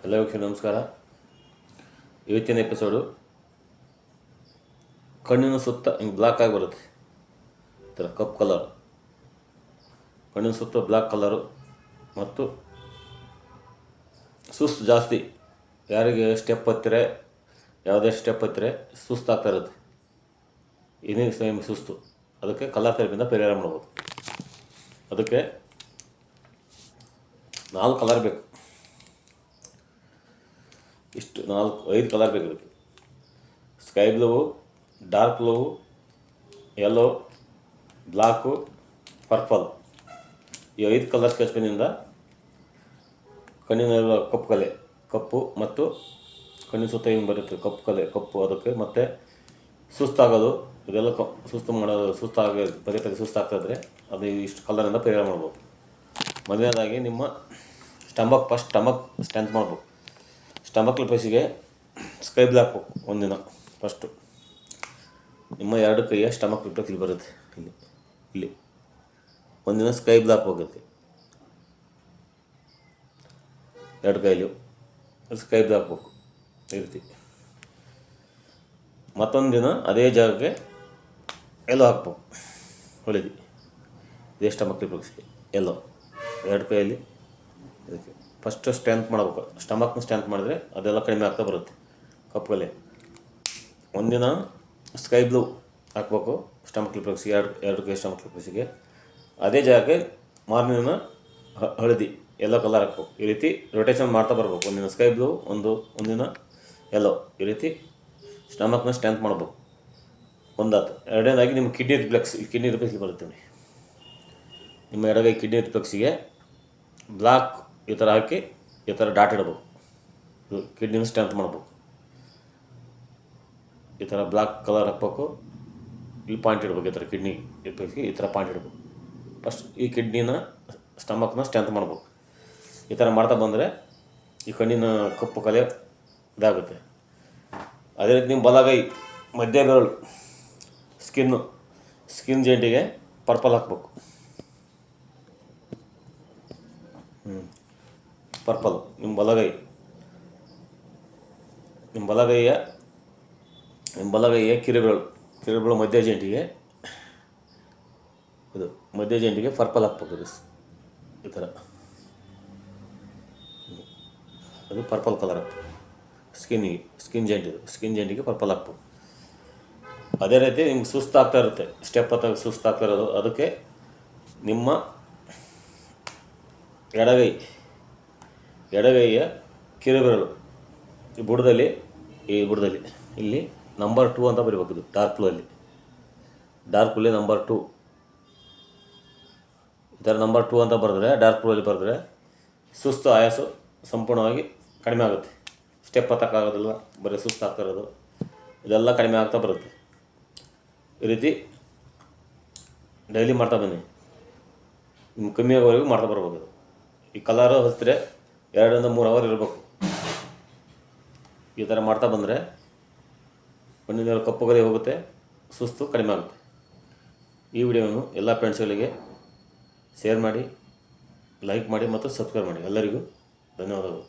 ಎಲ್ಲರಿಗೂ ನಮಸ್ಕಾರ. ಇವತ್ತಿನ ಎಪಿಸೋಡು ಕಣ್ಣಿನ ಸುತ್ತ ಹಿಂಗೆ ಬ್ಲ್ಯಾಕ್ ಆಗಿ ಬರುತ್ತೆ, ಈ ಥರ ಕಪ್ ಕಲರ್. ಕಣ್ಣಿನ ಸುತ್ತ ಬ್ಲ್ಯಾಕ್ ಕಲರು ಮತ್ತು ಸುಸ್ತು ಜಾಸ್ತಿ. ಯಾರಿಗೆ ಸ್ಟೆಪ್ ಹತ್ತಿರೆ, ಯಾವುದೇ ಸ್ಟೆಪ್ ಹತ್ತಿರೆ ಸುಸ್ತಾಗ್ತಾ ಇರುತ್ತೆ, ಇನ್ನೇ ಸೇಮ್ ಸುಸ್ತು. ಅದಕ್ಕೆ ಕಲರ್ ಥೆರಪಿಯಿಂದ ಪರಿಹಾರ ಮಾಡ್ಬೋದು. ಅದಕ್ಕೆ 4 ಕಲರ್ ಬೇಕು, ಇಷ್ಟು 5 ಕಲರ್ ಬೇಕು. ಇದಕ್ಕೆ ಸ್ಕೈ ಬ್ಲೂವು, ಡಾರ್ಕ್ ಬ್ಲೂವು, ಯೆಲ್ಲೋ, ಬ್ಲ್ಯಾಕು, ಪರ್ಪಲ್. ಈ 5 ಕಲರ್ ಸ್ಕೆಚ್ ಪೆನ್ನಿಂದ ಕಣ್ಣಿನ ಕಪ್ಪು ಮತ್ತು ಕಣ್ಣಿನ ಸುತ್ತ ಹಿಂಗೆ ಬರುತ್ತೆ ಕಪ್ಪು. ಅದಕ್ಕೆ ಮತ್ತು ಸುಸ್ತಾಗೋದು, ಇದೆಲ್ಲ ಸುಸ್ತಾಗಿ ಪದೇ ಸುಸ್ತಾಗ್ತಾಯಿದ್ರೆ ಅದು ಇಷ್ಟು ಕಲರಿಂದ ಪರಿಹಾರ ಮಾಡ್ಬೋದು. ಮೊದಲನೇದಾಗಿ ನಿಮ್ಮ ಸ್ಟಮಕ್ ಸ್ಟ್ರೆಂತ್ ಮಾಡ್ಬೇಕು. ಸ್ಟಮಕ್ ಪ್ಲೇಸಿಗೆ ಸ್ಕೈ ಬ್ಲ್ಯಾಕ್ ಒಂದಿನ ಫಸ್ಟು. ನಿಮ್ಮ 2 ಕೈಯ ಸ್ಟಮಕ್ ರಿಫ್ಲೆಕ್ಸ್ ಇಲ್ಲಿ ಬರುತ್ತೆ, ಇಲ್ಲಿ ಒಂದಿನ ಸ್ಕೈ ಬ್ಲ್ಯಾಕ್ ಹೋಗುತ್ತೆ. 2 ಕೈಲಿ ಸ್ಕೈ ಬ್ಲ್ಯಾಕ್ ಹಾಕ್ಬೇಕು ಈ ರೀತಿ. ಮತ್ತೊಂದು ದಿನ ಅದೇ ಜಾಗಕ್ಕೆ ಎಲ್ಲೋ ಹಾಕ್ಬೇಕು, ಹೊಲಿದು ಇದೇ ಸ್ಟಮಕ್ ರಿಫ್ಲೆಕ್ಸ್ಗೆ ಎಲ್ಲೋ 2 ಕೈಯಲ್ಲಿ. ಇದಕ್ಕೆ ಫಸ್ಟು ಸ್ಟ್ರೆಂತ್ ಮಾಡಬೇಕು. ಸ್ಟಮಕ್ನ ಸ್ಟ್ರೆಂತ್ ಮಾಡಿದ್ರೆ ಅದೆಲ್ಲ ಕಡಿಮೆ ಆಗ್ತಾ ಬರುತ್ತೆ ಕಪ್ಪಲ್ಲಿ. ಒಂದಿನ ಸ್ಕೈ ಬ್ಲೂ ಹಾಕ್ಬೇಕು ಸ್ಟಮಕ್ ರಿಫ್ಲೆಕ್ಸ್ಗೆ, 2 ಕೈ ಸ್ಟಮಕ್ ರಿಫ್ಲೆಕ್ಸಿಗೆ. ಅದೇ ಜಾಗಕ್ಕೆ ಮಾರ್ನಿಂಗ್ ಹಳದಿ ಎಲ್ಲೋ ಕಲರ್ ಹಾಕ್ಬೇಕು. ಈ ರೀತಿ ರೊಟೇಷನ್ ಮಾಡ್ತಾ ಬರಬೇಕು. ಒಂದಿನ ಸ್ಕೈ ಬ್ಲೂ, ಒಂದಿನ ಎಲ್ಲೋ, ಈ ರೀತಿ ಸ್ಟಮಕ್ನ ಸ್ಟ್ರೆಂತ್ ಮಾಡಬೇಕು. ಒಂದಾತು. ಎರಡನೇದಾಗಿ ನಿಮ್ಮ ಕಿಡ್ನಿ ರಿಫ್ಲೆಕ್ಸ್ ಬರುತ್ತೆ ನೋಡಿ. ನಿಮ್ಮ ಎಡಗೈ ಕಿಡ್ನಿ ರಿಫ್ಲೆಕ್ಸಿಗೆ ಬ್ಲ್ಯಾಕ್ ಈ ಥರ ಹಾಕಿ ಈ ಥರ ಡಾಟ್ ಇಡಬೇಕು. ಕಿಡ್ನಿನ ಸ್ಟ್ರೆಂತ್ ಮಾಡಬೇಕು. ಈ ಥರ ಬ್ಲ್ಯಾಕ್ ಕಲರ್ ಹಾಕ್ಬೇಕು. ಇಲ್ಲಿ ಪಾಯಿಂಟ್ ಇಡಬೇಕು, ಈ ಥರ ಕಿಡ್ನಿ ರಿಫ್ಲೆಕ್ಸ್ಗೆ ಈ ಥರ ಪಾಯಿಂಟ್ ಇಡಬೇಕು. ಫಸ್ಟ್ ಈ ಕಿಡ್ನಿನ ಸ್ಟಮಕ್ನ ಸ್ಟ್ರೆಂತ್ ಮಾಡಬೇಕು. ಈ ಥರ ಮಾಡ್ತಾ ಬಂದರೆ ಈ ಕಣ್ಣಿನ ಕಪ್ಪು ಕಲೆ ಇದಾಗುತ್ತೆ. ಅದೇ ರೀತಿ ನಿಮ್ಮ ಬಲಗೈ ಮಧ್ಯ ಬೆರಳು ಸ್ಕಿನ್ ಜಾಯಿಂಟಿಗೆ ಪರ್ಪಲ್ ಹಾಕ್ಬೇಕು. ಪರ್ಪಲ್ ನಿಮ್ಮ ಬಲಗೈಯ ಕಿರುಬೆರಳು ಮಧ್ಯ ಜಾಯಿಂಟಿಗೆ ಪರ್ಪಲ್ ಹಾಕ್ಬೇಕು. ಈ ಥರ ಅದು ಪರ್ಪಲ್ ಕಲರ್ ಹಾಕ್ಬೇಕು. ಸ್ಕಿನ್ ಜಾಯಿಂಟಿಗೆ ಪರ್ಪಲ್ ಹಾಕ್ಬೇಕು. ಅದೇ ರೀತಿ ನಿಮ್ಗೆ ಸುಸ್ತಾಗ್ತಾ ಇರುತ್ತೆ, ಸ್ಟೆಪ್ ಹತ್ತಾಗ ಸುಸ್ತಾಗ್ತಾ ಇರೋದು. ಅದಕ್ಕೆ ನಿಮ್ಮ ಎಡಗೈಯ ಕಿರುಬೆರಳು ಈ ಬುಡದಲ್ಲಿ ಇಲ್ಲಿ ನಂಬರ್ 2 ಅಂತ ಬರೀಬೇಕು. ಇದು ಡಾರ್ಕ್ ಬ್ಲೂಲ್ಲಿ ನಂಬರ್ 2. ಈ ಥರ ನಂಬರ್ 2 ಅಂತ ಬರೆದ್ರೆ, ಡಾರ್ಕ್ ಬ್ಲೂಲ್ಲಿ ಬರೆದ್ರೆ ಸುಸ್ತು ಆಯಾಸು ಸಂಪೂರ್ಣವಾಗಿ ಕಡಿಮೆ ಆಗುತ್ತೆ. ಸ್ಟೆಪ್ ಹತ್ತಕ್ಕಾಗೋದಿಲ್ಲ, ಬರೀ ಸುಸ್ತಾಗ್ತಾ ಇರೋದು ಇದೆಲ್ಲ ಕಡಿಮೆ ಆಗ್ತಾ ಬರುತ್ತೆ. ಈ ರೀತಿ ಡೈಲಿ ಮಾಡ್ತಾ ಬನ್ನಿ, ನಿಮ್ಗೆ ಕಮ್ಮಿ ಆಗೋವರೆಗೂ ಮಾಡ್ತಾ ಬರ್ಬೋದು. ಈ ಕಲರು ಹಚ್ಚಿದ್ರೆ 2 ರಿಂದ 3 ಅವರ್ ಇರಬೇಕು. ಈ ಥರ ಮಾಡ್ತಾ ಬಂದರೆ ಕಣ್ಣಿನ ಕಪ್ಪುಗಲಿ ಹೋಗುತ್ತೆ, ಸುಸ್ತು ಕಡಿಮೆ ಆಗುತ್ತೆ. ಈ ವಿಡಿಯೋವನ್ನು ಎಲ್ಲ ಫ್ರೆಂಡ್ಸ್ಗಳಿಗೆ ಶೇರ್ ಮಾಡಿ, ಲೈಕ್ ಮಾಡಿ ಮತ್ತು ಸಬ್ಸ್ಕ್ರೈಬ್ ಮಾಡಿ. ಎಲ್ಲರಿಗೂ ಧನ್ಯವಾದಗಳು.